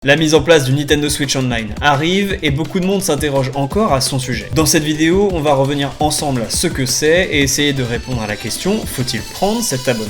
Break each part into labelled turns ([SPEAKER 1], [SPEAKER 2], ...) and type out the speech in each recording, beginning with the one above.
[SPEAKER 1] La mise en place du Nintendo Switch Online arrive et beaucoup de monde s'interroge encore à son sujet. Dans cette vidéo, on va revenir ensemble à ce que c'est et essayer de répondre à la question: faut-il prendre cet abonnement ?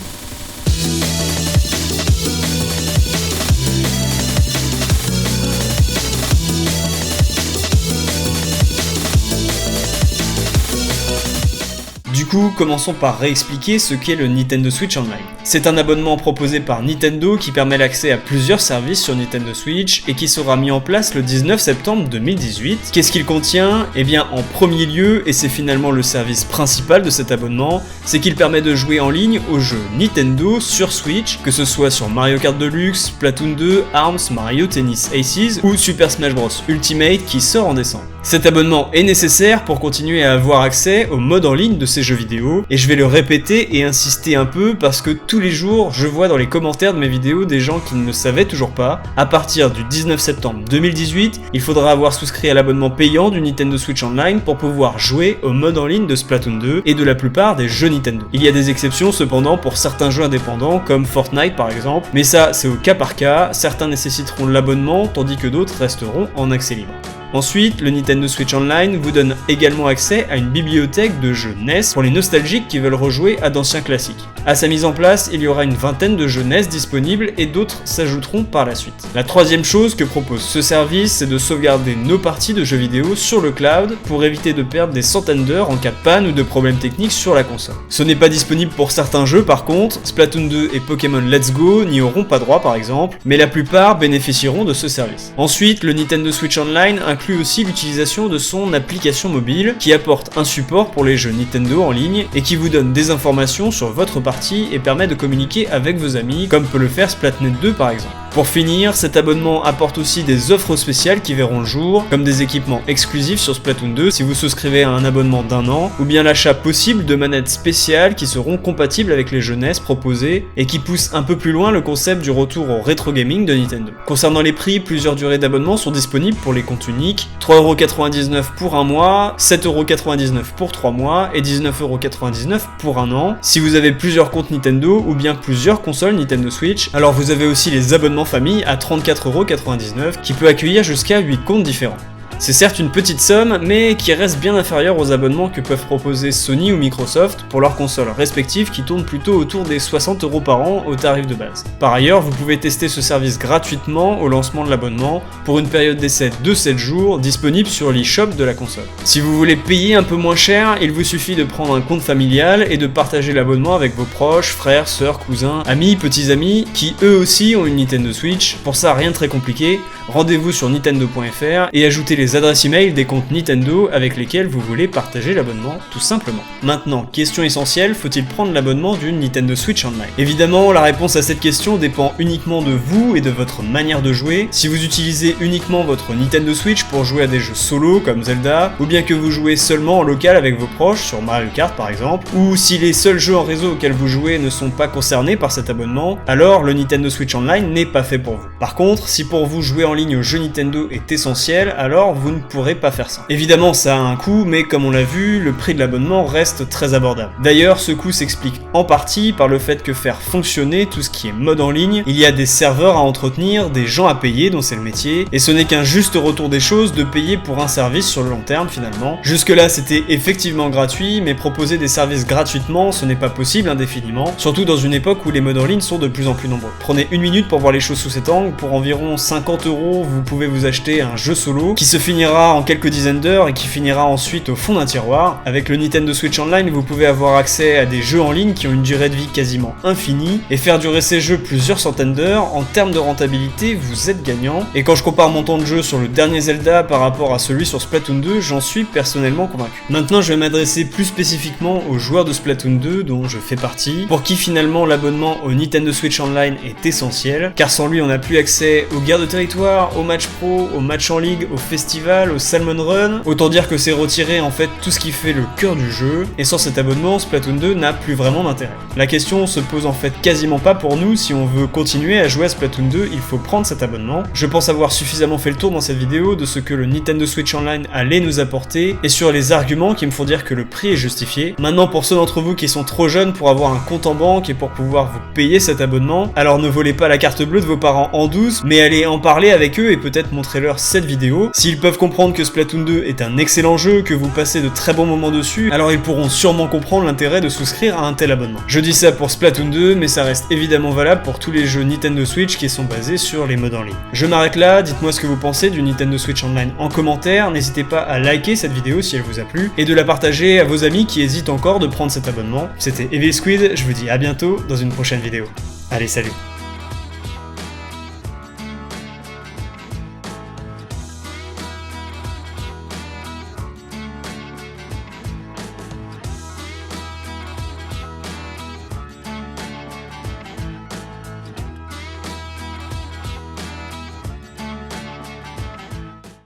[SPEAKER 1] Du coup, commençons par réexpliquer ce qu'est le Nintendo Switch Online. C'est un abonnement proposé par Nintendo qui permet l'accès à plusieurs services sur Nintendo Switch et qui sera mis en place le 19 septembre 2018. Qu'est-ce qu'il contient ? Eh bien, en premier lieu, et c'est finalement le service principal de cet abonnement, c'est qu'il permet de jouer en ligne aux jeux Nintendo sur Switch, que ce soit sur Mario Kart Deluxe, Splatoon 2, ARMS, Mario Tennis Aces ou Super Smash Bros Ultimate qui sort en décembre. Cet abonnement est nécessaire pour continuer à avoir accès au mode en ligne de ces jeux vidéo, et je vais le répéter et insister un peu parce que tous les jours je vois dans les commentaires de mes vidéos des gens qui ne le savaient toujours pas. À partir du 19 septembre 2018, il faudra avoir souscrit à l'abonnement payant du Nintendo Switch Online pour pouvoir jouer au mode en ligne de Splatoon 2 et de la plupart des jeux Nintendo. Il y a des exceptions cependant pour certains jeux indépendants comme Fortnite par exemple, mais ça c'est au cas par cas, certains nécessiteront l'abonnement tandis que d'autres resteront en accès libre. Ensuite, le Nintendo Switch Online vous donne également accès à une bibliothèque de jeux NES pour les nostalgiques qui veulent rejouer à d'anciens classiques. À sa mise en place, il y aura une vingtaine de jeux NES disponibles et d'autres s'ajouteront par la suite. La troisième chose que propose ce service, c'est de sauvegarder nos parties de jeux vidéo sur le cloud pour éviter de perdre des centaines d'heures en cas de panne ou de problèmes techniques sur la console. Ce n'est pas disponible pour certains jeux par contre, Splatoon 2 et Pokémon Let's Go n'y auront pas droit par exemple, mais la plupart bénéficieront de ce service. Ensuite, le Nintendo Switch Online inclut aussi l'utilisation de son application mobile qui apporte un support pour les jeux Nintendo en ligne et qui vous donne des informations sur votre partie et permet de communiquer avec vos amis comme peut le faire Splatnet 2 par exemple. Pour finir, cet abonnement apporte aussi des offres spéciales qui verront le jour, comme des équipements exclusifs sur Splatoon 2 si vous souscrivez à un abonnement d'1 an, ou bien l'achat possible de manettes spéciales qui seront compatibles avec les jeux NES proposés et qui poussent un peu plus loin le concept du retour au rétro gaming de Nintendo. Concernant les prix, plusieurs durées d'abonnement sont disponibles pour les comptes uniques, 3,99€ pour un mois, 7,99€ pour 3 mois et 19,99€ pour un an. Si vous avez plusieurs comptes Nintendo ou bien plusieurs consoles Nintendo Switch, alors vous avez aussi les abonnements famille à 34,99€ qui peut accueillir jusqu'à 8 comptes différents. C'est certes une petite somme, mais qui reste bien inférieure aux abonnements que peuvent proposer Sony ou Microsoft pour leurs consoles respectives qui tournent plutôt autour des 60€ par an au tarif de base. Par ailleurs, vous pouvez tester ce service gratuitement au lancement de l'abonnement pour une période d'essai de 7 jours disponible sur l'eShop de la console. Si vous voulez payer un peu moins cher, il vous suffit de prendre un compte familial et de partager l'abonnement avec vos proches, frères, sœurs, cousins, amis, petits amis qui eux aussi ont une Nintendo Switch. Pour ça, rien de très compliqué, rendez-vous sur nintendo.fr et ajoutez les adresses email des comptes Nintendo avec lesquels vous voulez partager l'abonnement, tout simplement. Maintenant, question essentielle, faut-il prendre l'abonnement du Nintendo Switch Online ? Évidemment, la réponse à cette question dépend uniquement de vous et de votre manière de jouer. Si vous utilisez uniquement votre Nintendo Switch pour jouer à des jeux solo comme Zelda, ou bien que vous jouez seulement en local avec vos proches, sur Mario Kart par exemple, ou si les seuls jeux en réseau auxquels vous jouez ne sont pas concernés par cet abonnement, alors le Nintendo Switch Online n'est pas fait pour vous. Par contre, si pour vous jouer en ligne aux jeux Nintendo est essentiel, alors vous ne pourrez pas faire ça. Évidemment, ça a un coût, mais comme on l'a vu, le prix de l'abonnement reste très abordable. D'ailleurs, ce coût s'explique en partie par le fait que faire fonctionner tout ce qui est mode en ligne, il y a des serveurs à entretenir, des gens à payer dont c'est le métier, et ce n'est qu'un juste retour des choses de payer pour un service sur le long terme finalement. Jusque-là, c'était effectivement gratuit, mais proposer des services gratuitement, ce n'est pas possible indéfiniment, surtout dans une époque où les modes en ligne sont de plus en plus nombreux. Prenez une minute pour voir les choses sous cet angle, pour environ 50€, vous pouvez vous acheter un jeu solo qui se finira en quelques dizaines d'heures et qui finira ensuite au fond d'un tiroir. Avec le Nintendo Switch Online, vous pouvez avoir accès à des jeux en ligne qui ont une durée de vie quasiment infinie et faire durer ces jeux plusieurs centaines d'heures. En termes de rentabilité, vous êtes gagnant. Et quand je compare mon temps de jeu sur le dernier Zelda par rapport à celui sur Splatoon 2, j'en suis personnellement convaincu. Maintenant, je vais m'adresser plus spécifiquement aux joueurs de Splatoon 2 dont je fais partie, pour qui finalement l'abonnement au Nintendo Switch Online est essentiel, car sans lui on n'a plus accès aux guerres de territoire, aux matchs pro, aux matchs en ligue, aux festivals Festival, au Salmon Run. Autant dire que c'est retirer en fait tout ce qui fait le cœur du jeu, et sans cet abonnement, Splatoon 2 n'a plus vraiment d'intérêt. La question se pose en fait quasiment pas pour nous. Si on veut continuer à jouer à Splatoon 2, il faut prendre cet abonnement. Je pense avoir suffisamment fait le tour dans cette vidéo de ce que le Nintendo Switch Online allait nous apporter, et sur les arguments qui me font dire que le prix est justifié. Maintenant, pour ceux d'entre vous qui sont trop jeunes pour avoir un compte en banque et pour pouvoir vous payer cet abonnement, alors ne volez pas la carte bleue de vos parents en douce, mais allez en parler avec eux et peut-être montrez-leur cette vidéo. S'ils peuvent comprendre que Splatoon 2 est un excellent jeu, que vous passez de très bons moments dessus, alors ils pourront sûrement comprendre l'intérêt de souscrire à un tel abonnement. Je dis ça pour Splatoon 2, mais ça reste évidemment valable pour tous les jeux Nintendo Switch qui sont basés sur les modes en ligne. Je m'arrête là, dites-moi ce que vous pensez du Nintendo Switch Online en commentaire, n'hésitez pas à liker cette vidéo si elle vous a plu, et de la partager à vos amis qui hésitent encore de prendre cet abonnement. C'était Evil Squid, je vous dis à bientôt dans une prochaine vidéo. Allez, salut!